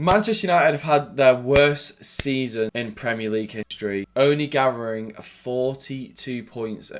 Manchester United have had their worst season in Premier League history, only gathering 42 points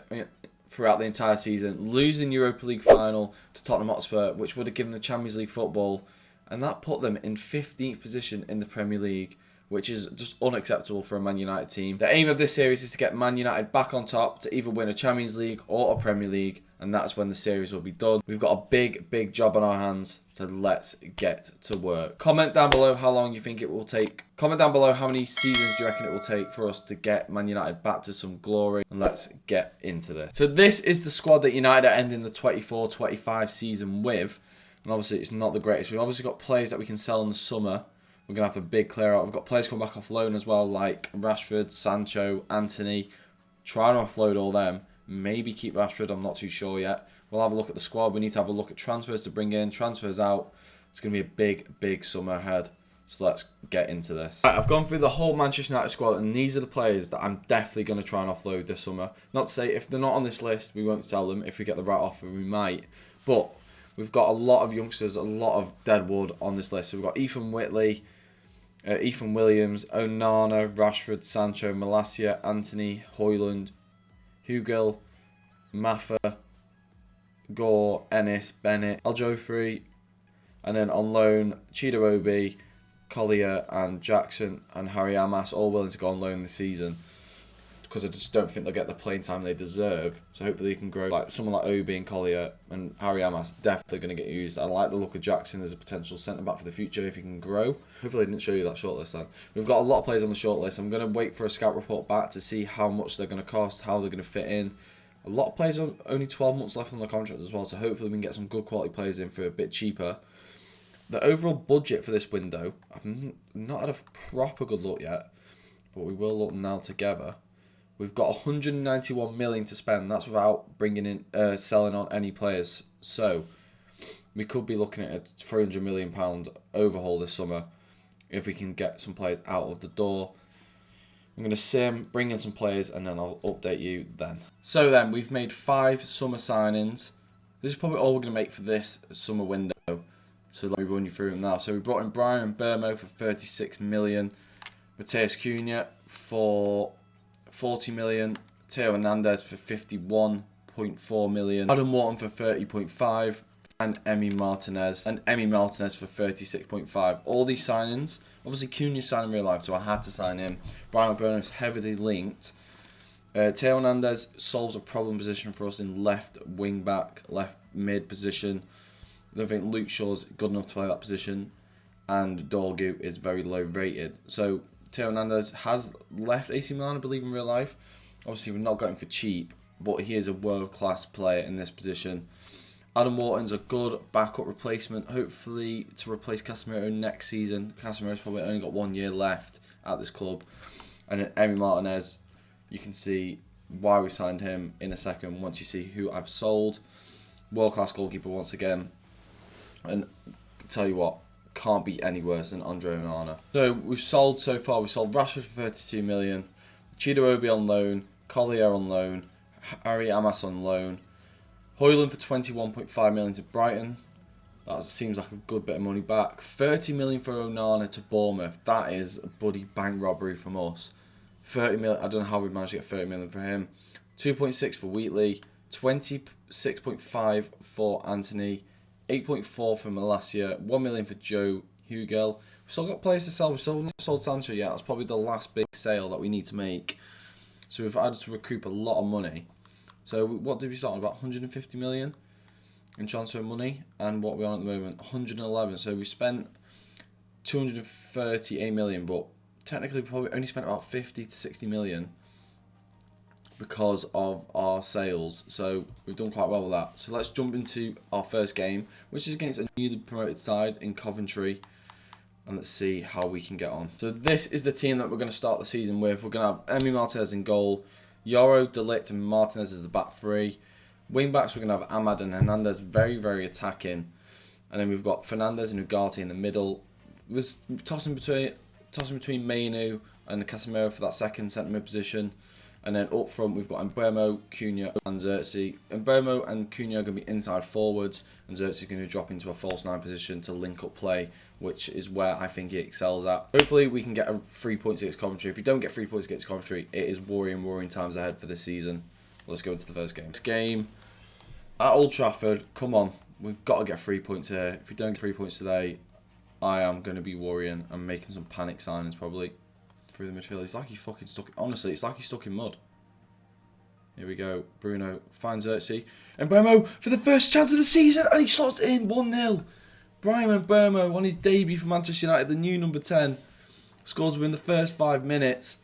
throughout the entire season, losing Europa League final to Tottenham Hotspur, which would have given them Champions League football, and that put them in 15th position in the Premier League, which is just unacceptable for a Man United team. The aim of this series is to get Man United back on top to either win a Champions League or a Premier League, and that's when the series will be done. We've got a big job on our hands, so let's get to work. Comment down below how long you think it will take. Comment down below how many seasons do you reckon it will take for us to get Man United back to some glory, and let's get into this. So this is the squad that United are ending the 24-25 season with, and obviously it's not the greatest. We've obviously got players that we can sell in the summer. We're going to have a big clear out. We've got players coming back off loan as well, like Rashford, Sancho, Anthony. Trying to offload all them. Maybe keep Rashford, I'm not too sure yet. We'll have a look at the squad. We need to have a look at transfers to bring in, transfers out. It's going to be a big summer ahead. So let's get into this. Right, I've gone through the whole Manchester United squad, and these are the players that I'm definitely going to try and offload this summer. Not to say if they're not on this list, we won't sell them. If we get the right offer, we might. But we've got a lot of youngsters, a lot of dead wood on this list. So we've got Ethan Whitley, Ethan Williams, Onana, Rashford, Sancho, Malacia, Anthony, Højlund, Hugill, Maffa, Gore, Ennis, Bennett, Aljofree, and then on loan, Chidobe, Collier and Jackson and Harry Amas, all willing to go on loan this season, because I just don't think they'll get the playing time they deserve. So hopefully they can grow. Like someone like Obi and Collier and Harry Amas definitely going to get used. I like the look of Jackson as a potential centre back for the future if he can grow. Hopefully I didn't show you that shortlist then. We've got a lot of players on the shortlist. I'm going to wait for a scout report back to see how much they're going to cost, how they're going to fit in. A lot of players on only 12 months left on the contract as well, so hopefully we can get some good quality players in for a bit cheaper. The overall budget for this window, I've not had a proper good look yet, but we will look now together. We've got 191 million to spend. That's without bringing in, selling on any players. So we could be looking at a £300 million overhaul this summer if we can get some players out of the door. I'm going to sim, bring in some players, and then I'll update you then. So then, we've made 5 summer signings. This is probably all we're going to make for this summer window. So let me run you through them now. So we brought in Brian Burmo for 36 million. Matheus Cunha for 40 million. Theo Hernandez for 51.4 million. Adam Wharton for 30.5. And Emi Martinez. And Emi Martinez for 36.5. All these signings. Obviously, Cunha signed in real life, so I had to sign him. Brian Burno is heavily linked. Theo Hernandez solves a problem position for us in left wing back, left mid position. I don't think Luke Shaw's good enough to play that position, and Dorgu is very low rated. So Theo Hernandez has left AC Milan, I believe, in real life. Obviously, we've not got him for cheap, but he is a world-class player in this position. Adam Wharton's a good backup replacement, hopefully to replace Casemiro next season. Casemiro's probably only got 1 year left at this club. And then Emi Martinez, you can see why we signed him in a second once you see who I've sold. World-class goalkeeper once again. And tell you what, can't be any worse than Andre Onana. So we've sold so far. We sold Rashford for 32 million, Chidobe on loan, Collier on loan, Harry Amas on loan, Højlund for 21.5 million to Brighton. That seems like a good bit of money back. 30 million for Onana to Bournemouth. That is a bloody bank robbery from us. 30 million. I don't know how we managed to get 30 million for him. 2.6 for Wheatley. 26.5 for Anthony. 8.4 for Malacia, 1 million for Joe Hugill. We've still got players to sell. We've still not sold Sancho yet. That's probably the last big sale that we need to make. So we've had to recoup a lot of money. So what did we start on? About 150 million in transfer money. And what are we on at the moment? 111. So we spent 238 million, but technically we probably only spent about 50 to 60 million because of our sales. So we've done quite well with that. So let's jump into our first game, which is against a newly promoted side in Coventry. And let's see how we can get on. So this is the team that we're going to start the season with. We're going to have Emi Martinez in goal, Yoro, De Ligt and Martinez as the back three. Wing backs, we're going to have Ahmad and Hernandez, very attacking. And then we've got Fernandez and Ugarte in the middle. We're tossing between Mainu and Casemiro for that second centre mid position. And then up front, we've got Mbeumo, Cunha, and Xerxes. Mbeumo and Cunha are going to be inside forwards, and Xerxes is going to drop into a false 9 position to link up play, which is where I think he excels at. Hopefully, we can get a 3 points against Coventry. If we don't get 3 points against Coventry, it is worrying times ahead for this season. Let's go into the first game. This game at Old Trafford, come on. We've got to get 3 points here. If we don't get 3 points today, I am going to be worrying. I'm making some panic signings probably through the midfield. It's like he's fucking stuck. Honestly, it's like he's stuck in mud. Here we go. Bruno finds Xerxes. And Mbeumo for the first chance of the season. And he slots it in 1-0. Bryan Mbeumo on his debut for Manchester United, the new number 10. Scores within the first 5 minutes.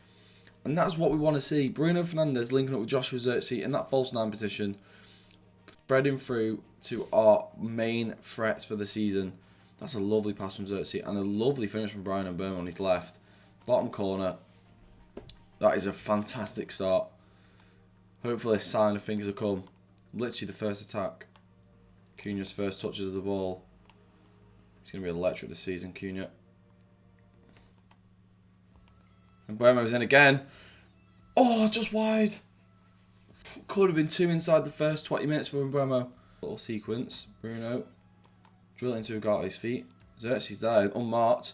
And that's what we want to see. Bruno Fernandes linking up with Joshua Xerxes in that false 9 position. Spreading through to our main threats for the season. That's a lovely pass from Xerxes. And a lovely finish from Bryan Mbeumo on his left. Bottom corner. That is a fantastic start. Hopefully a sign of things will come. Literally the first attack. Cunha's first touches of the ball. He's going to be electric this season, Cunha. And Mbeumo's in again. Oh, just wide. Could have been 2 inside the first 20 minutes for Mbeumo. Little sequence. Bruno. Drill it into Ugarte's feet. Xerxes there, unmarked.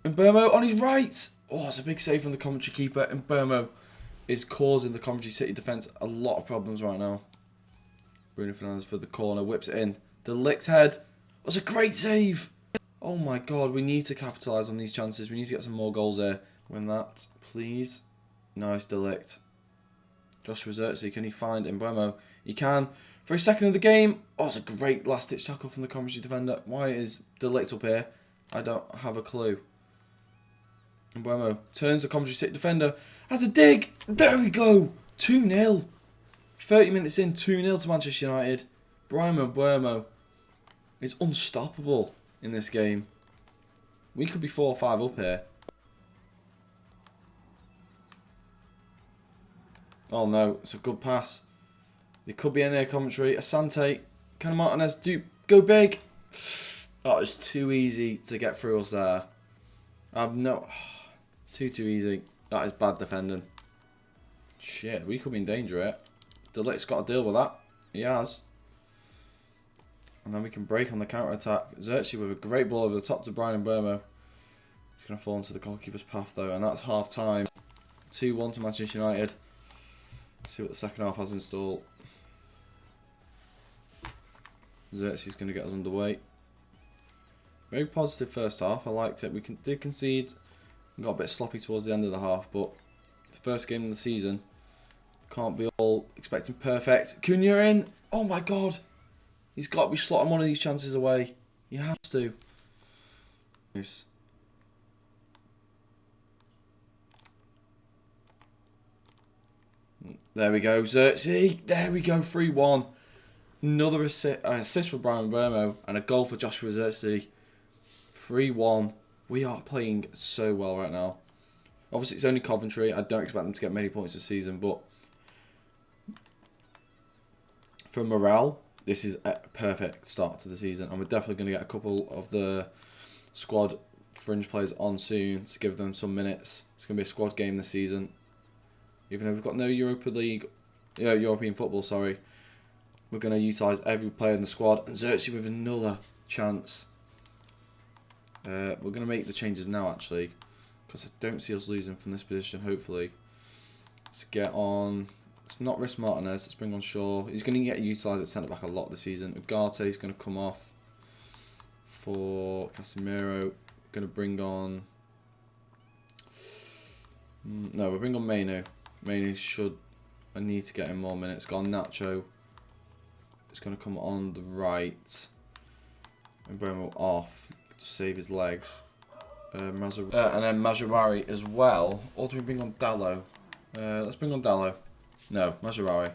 Mbeumo on his right. Oh, it's a big save from the Coventry keeper. Mbeumo is causing the Coventry City defence a lot of problems right now. Bruno Fernandes for the corner. Whips it in. De Ligt's head. That's a great save. Oh my god, we need to capitalise on these chances. We need to get some more goals here. Win that, please. Nice De Ligt. Joshua Xerxes, can he find Mbeumo? He can. For a second of the game. Oh, it's a great last-ditch tackle from the Coventry defender. Why is De Ligt up here? I don't have a clue. Mbeumo turns the Coventry City defender. Has a dig. There we go. 2-0. 30 minutes in, 2-0 to Manchester United. Bryan Mbeumo is unstoppable in this game. We could be 4 or 5 up here. Oh no, it's a good pass. They could be in there, Coventry. Asante. Can Martinez go big? Oh, it's too easy to get through us there. Too easy. That is bad defending. Shit, we could be in danger here. De Ligt's got to deal with that. He has. And then we can break on the counter-attack. Xerxes with a great ball over the top to Bryan Mbeumo. He's going to fall into the goalkeeper's path though, and that's half-time. 2-1 to Manchester United. Let's see what the second half has in store. Xerxes is going to get us underway. Very positive first half. I liked it. We did concede. We got a bit sloppy towards the end of the half, but the first game of the season. Can't be all expecting perfect. Cunha in. Oh my god. He's got to be slotting one of these chances away. He has to. Nice. There we go. Xerxes. There we go. 3-1. Another assist for Bryan Mbeumo and a goal for Joshua Xerxes. 3-1. We are playing so well right now. Obviously, it's only Coventry. I don't expect them to get many points this season, but for morale, this is a perfect start to the season. And we're definitely going to get a couple of the squad fringe players on soon to give them some minutes. It's going to be a squad game this season. Even though we've got no European football, sorry. We're going to utilise every player in the squad. And Xerxes with another chance. We're going to make the changes now, actually. Because I don't see us losing from this position, hopefully. Let's get on. Let's not risk Martinez. Let's bring on Shaw. He's going to get utilised at centre-back a lot this season. Ugarte is going to come off for Casemiro. Going to bring on... No, we'll bring on Mainu. Mainu should... I need to get him more minutes. Got Nacho. It's going to come on the right. And Mbeumo off to save his legs. And then Mazraoui as well. Or do we bring on Dallo? Let's bring on Dallo. No, Mazraoui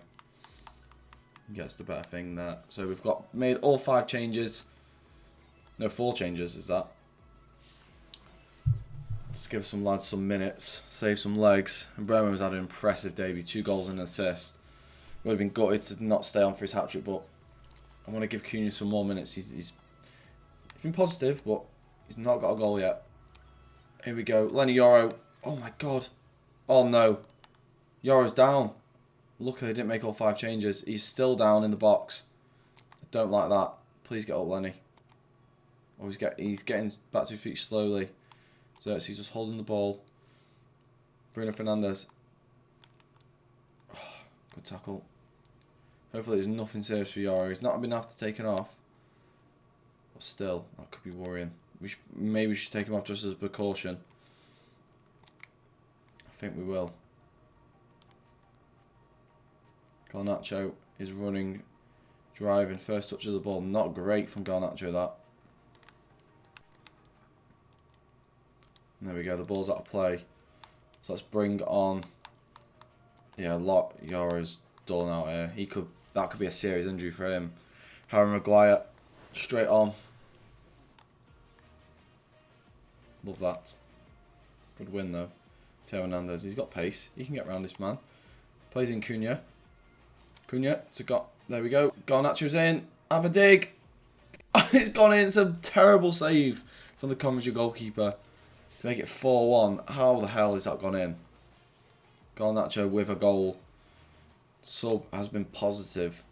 gets the better thing there. So we've made all 5 changes. No, 4 changes is that. Just give some lads some minutes, save some legs. And Mbeumo's had an impressive debut, 2 goals and an assist. Would have been gutted to not stay on for his hat-trick, but I want to give Cunha some more minutes. He's been positive, but he's not got a goal yet. Here we go. Lenny Yoro. Oh my god. Oh no. Yoro's down. Luckily, they didn't make all 5 changes. He's still down in the box. I don't like that. Please get up, Lenny. Oh, he's getting back to his feet slowly. So he's just holding the ball. Bruno Fernandes. Oh, good tackle. Hopefully there's nothing serious for Yoro. He's not been after taken off. But still, that could be worrying. Maybe we should take him off just as a precaution. I think we will. Garnacho is running, driving, first touch of the ball. Not great from Garnacho, that. There we go, the ball's out of play. So let's bring on... Yeah, Yoro's dulling out here. That could be a serious injury for him. Harry Maguire, straight on. Love that. Good win though. Theo Hernandez, he's got pace. He can get around this man. Plays in Cunha. Cunha there we go. Garnacho's in. Have a dig. It's gone in. It's a terrible save from the Coventry goalkeeper to make it 4-1. How the hell has that gone in? Garnacho with a goal. Sub has been positive.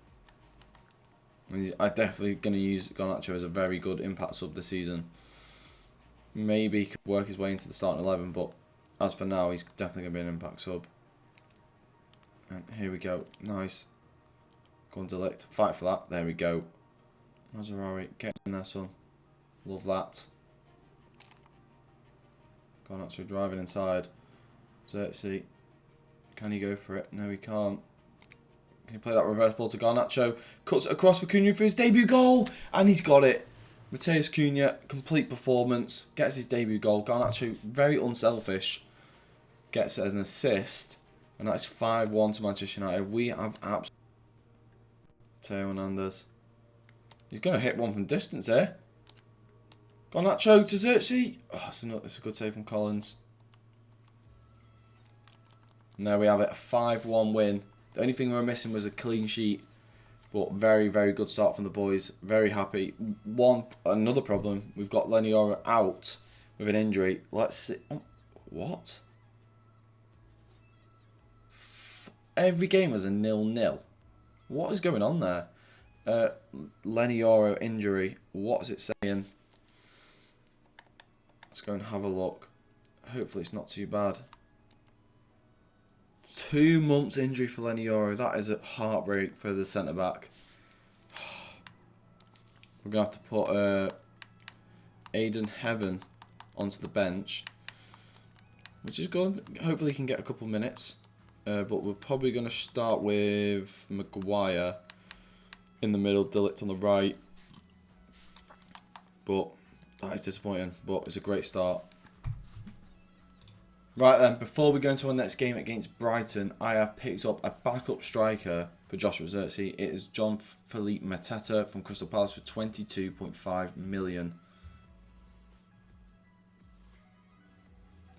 I'm definitely going to use Garnacho as a very good impact sub this season. Maybe he could work his way into the starting 11, but as for now, he's definitely going to be an impact sub. And here we go. Nice. Go on, Delict. Fight for that. There we go. Mazzarari, get in there, son. Love that. Garnacho driving inside. Xerxes. Can he go for it? No, he can't. Can he play that reverse ball to Garnacho? Cuts it across for Cunha for his debut goal. And he's got it. Matheus Cunha, complete performance. Gets his debut goal. Garnacho, very unselfish. Gets an assist. And that's 5-1 to Manchester United. We have absolutely... Theo Hernandez. He's going to hit one from distance here. Garnacho to Xerxes. Oh, it's a good save from Collins. And there we have it. A 5-1 win. The only thing we were missing was a clean sheet. But very, very good start from the boys. Very happy. Another problem. We've got Lenny Yoro out with an injury. Let's see. Oh, what? Every game was a 0-0. What is going on there? Lenny Yoro injury. What is it saying? Let's go and have a look. Hopefully it's not too bad. 2 months injury for Lenny Yoro. That is a heartbreak for the centre back. We're going to have to put Aiden Heaven onto the bench, which is good. Hopefully he can get a couple minutes. But we're probably going to start with Maguire in the middle, Delict on the right. But that is disappointing, but it's a great start. Right then, before we go into our next game against Brighton, I have picked up a backup striker for Joshua Xerxes. It is Jean-Philippe Mateta from Crystal Palace for 22.5 million.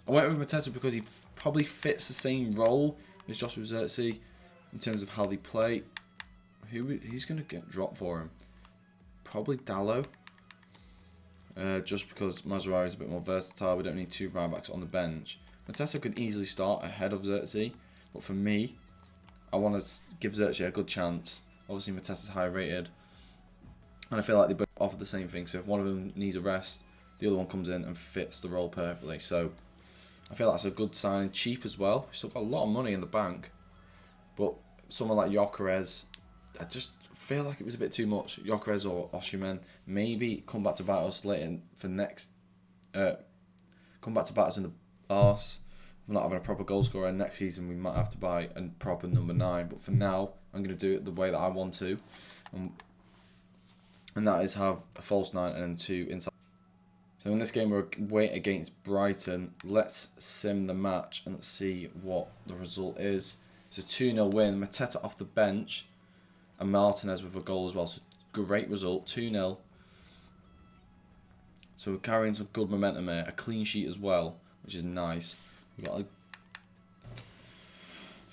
I went with Mateta because he probably fits the same role as Joshua Xerxes in terms of how they play. Who's going to get dropped for him? Probably Dallo. Just because Mazzarari is a bit more versatile. We don't need 2 right backs on the bench. Mateta could easily start ahead of Xerxes, but for me, I want to give Xerxes a good chance. Obviously, Mateta's high rated, and I feel like they both offer the same thing. So if one of them needs a rest, the other one comes in and fits the role perfectly. So I feel that's a good sign. Cheap as well. We've still got a lot of money in the bank, but someone like Gyökeres, I just feel like it was a bit too much. Gyökeres or Osimhen, maybe come back to bite us later for next. Come back to bite us in the arse. If we're not having a proper goal scorer next season, we might have to buy a proper number 9. But for now, I'm going to do it the way that I want to, and that is have a false 9 and 2 inside. So in this game, we're away against Brighton. Let's sim the match and let's see what the result is. It's a 2-0 win. Mateta off the bench and Martinez with a goal as well. So great result, 2-0. So we're carrying some good momentum here. A clean sheet as well, which is nice. So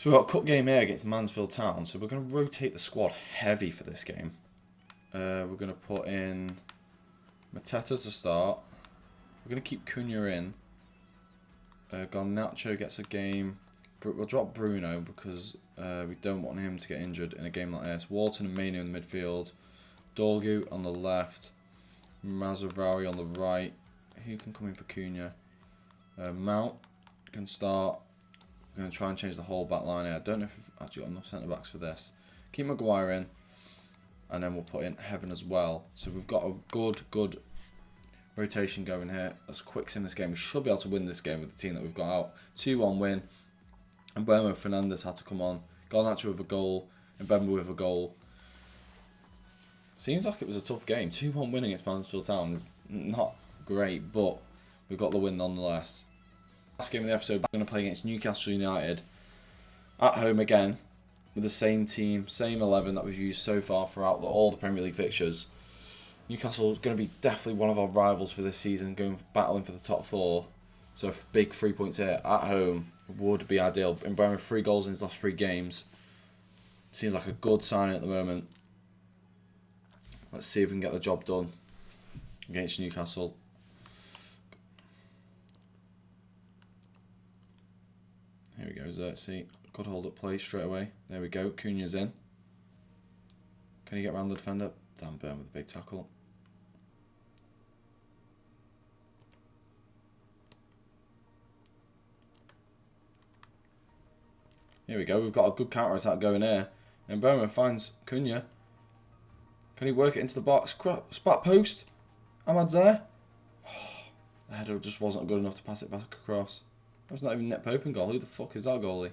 we've got a cup game here against Mansfield Town. So we're going to rotate the squad heavy for this game. We're going to put in Mateta to start. We're going to keep Cunha in. Garnacho gets a game. we'll drop Bruno because we don't want him to get injured in a game like this. Wharton and Manu in the midfield. Dorgu on the left. Mazraoui on the right. Who can come in for Cunha? Mount can start. I'm going to try and change the whole back line here. I don't know if we've actually got enough centre-backs for this. Keep Maguire in. And then we'll put in Heaven as well. So we've got a good rotation going here. Let's quick sim this game. We should be able to win this game with the team that we've got out. 2-1 win. And Bruno Fernandes had to come on. Garnacho with a goal. And Mbemba with a goal. Seems like it was a tough game. 2-1 win against Mansfield Town is not great, but we've got the win nonetheless. Last game of the episode, we're going to play against Newcastle United. At home again, with the same team, same 11 that we've used so far throughout all the Premier League fixtures. Newcastle is going to be definitely one of our rivals for this season, battling for the top 4. So big 3 points here at home would be ideal. Mbemba with 3 goals in his last 3 games. Seems like a good signing at the moment. Let's see if we can get the job done against Newcastle. Here we go, Xerxes. Good hold up play straight away. There we go. Cunha's in. Can he get around the defender? Dan Burn with a big tackle. Here we go. We've got a good counter attack going here. And Burma finds Cunha. Can he work it into the box? Spot post. Ahmad's there. Oh, the header just wasn't good enough to pass it back across. That's not even Nick Pope in goal. Who the fuck is that goalie?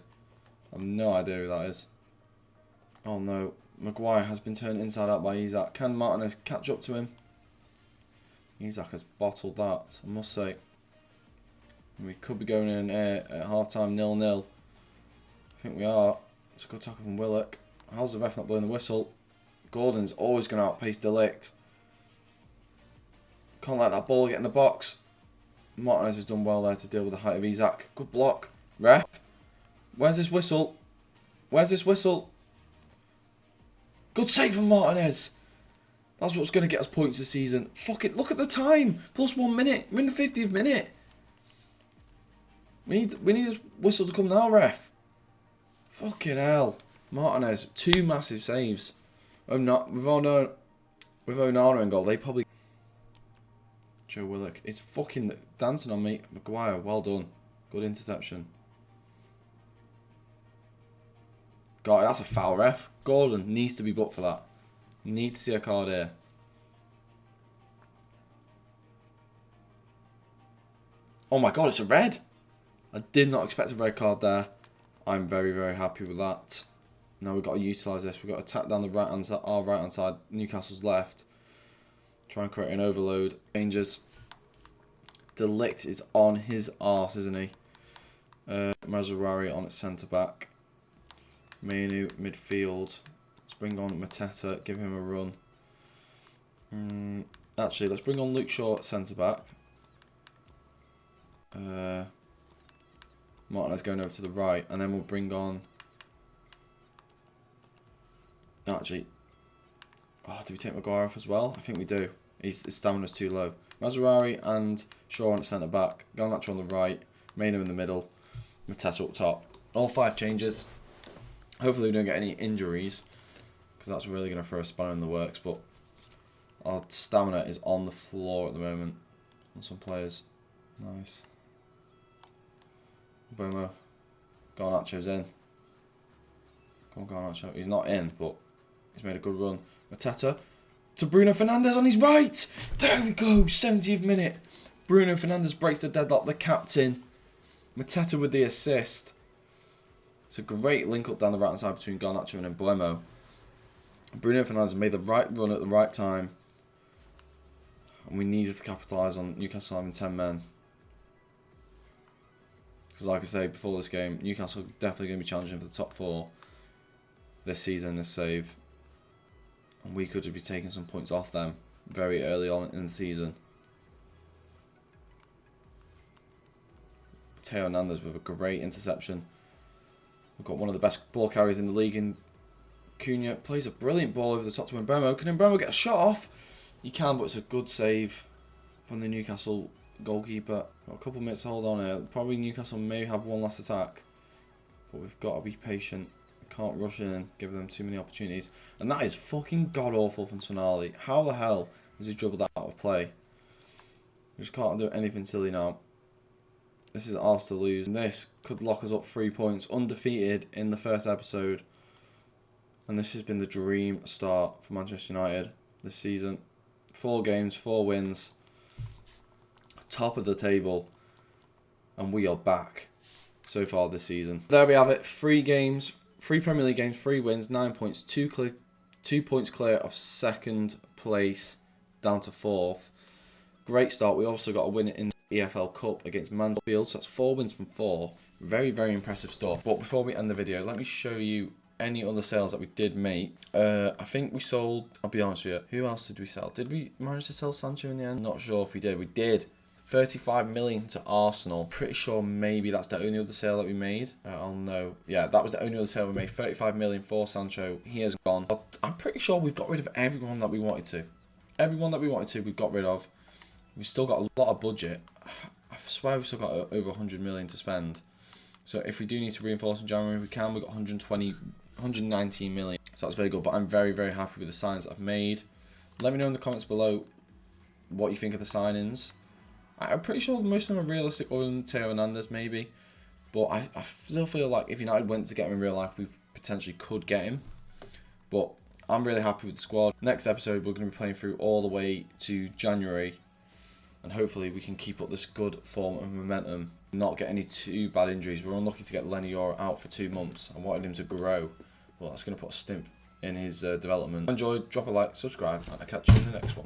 I have no idea who that is. Oh no. Maguire has been turned inside out by Isaac. Can Martinez catch up to him? Isaac has bottled that, I must say. We could be going in here at half-time 0-0. I think we are. It's a good tackle from Willock. How's the ref not blowing the whistle? Gordon's always going to outpace Delict. Can't let that ball get in the box. Martinez has done well there to deal with the height of Isaac. Good block. Ref. Where's this whistle? Where's this whistle? Good save from Martinez. That's what's going to get us points this season. Fuck it. Look at the time. Plus 1 minute. We're in the 50th minute. We need this whistle to come now, ref. Fucking hell. Martinez. 2 massive saves. Oh, not with Onana in goal. They probably... Joe Willock is fucking dancing on me. Maguire, well done. Good interception. God, that's a foul, ref. Gordon needs to be booked for that. Need to see a card here. Oh my god, it's a red. I did not expect a red card there. I'm very, very happy with that. Now we've got to utilise this. We've got to tap down the right hand side, our right hand side, Newcastle's left. Try and create an overload. Changes. Delict is on his arse, isn't he? Mazraoui on at centre back. Manu midfield. Let's bring on Mateta. Give him a run. Actually, let's bring on Luke Shaw at centre back. Martinez going over to the right, and then we'll bring on. Actually, do we take Maguire off as well? I think we do. His stamina's too low. Mazraoui and Shaw on centre back. Garnacho on the right. Manu in the middle. Mateta up top. All 5 changes. Hopefully we don't get any injuries, because that's really going to throw a spanner in the works. But our stamina is on the floor at the moment on some players. Nice. Bomo. Garnacho's in. Come on, Garnacho. He's not in, but he's made a good run. Mateta to Bruno Fernandes on his right. There we go. 70th minute. Bruno Fernandes breaks the deadlock. The captain. Mateta with the assist. It's a great link up down the right hand side between Garnacho and Mbemba. Bruno Fernandes made the right run at the right time. And we needed to capitalise on Newcastle having 10 men. Because like I say before this game, Newcastle are definitely going to be challenging for the top 4 this season, this save. And we could be taking some points off them very early on in the season. Teo Hernandez with a great interception. We've got one of the best ball carriers in the league in Cunha. Plays a brilliant ball over the top to Mbemba. Can Mbemba get a shot off? He can, but it's a good save from the Newcastle goalkeeper. Got a couple minutes to hold on here. Probably Newcastle may have one last attack. but we've got to be patient. We can't rush in and give them too many opportunities. And that is fucking god-awful from Tonali. How the hell has he dribbled that out of play? We just can't do anything silly now. This is ours to lose. And this could lock us up 3 points, undefeated in the first episode. And this has been the dream start for Manchester United this season. 4 games, 4 wins. Top of the table. And we are back so far this season. There we have it. 3 games, 3 Premier League games, 3 wins, 9 points, 2 points clear of second place down to 4th. Great start. We also got a win in the EFL Cup against Mansfield. So that's 4 wins from 4. Very, very impressive stuff. But before we end the video, let me show you any other sales that we did make. I think we sold, I'll be honest with you, who else did we sell? Did we manage to sell Sancho in the end? Not sure if we did. We did. 35 million to Arsenal. Pretty sure maybe that's the only other sale that we made. I'll know. Yeah, that was the only other sale we made. 35 million for Sancho. He has gone. But I'm pretty sure we've got rid of everyone that we wanted to. Everyone that we wanted to, we've got rid of. We've still got a lot of budget. I swear we've still got over 100 million to spend. So if we do need to reinforce in January, we can. We've got 119 million. So that's very good. But I'm very, very happy with the signs I've made. Let me know in the comments below what you think of the signings. I'm pretty sure most of them are realistic, other than Theo Hernandez maybe. But I still feel like if United went to get him in real life, we potentially could get him. But I'm really happy with the squad. Next episode, we're going to be playing through all the way to January. And hopefully we can keep up this good form and momentum. Not get any too bad injuries. We're unlucky to get Lenny Yora out for 2 months. I wanted him to grow. Well, that's going to put a stint in his development. Enjoy, drop a like, subscribe, and I'll catch you in the next one.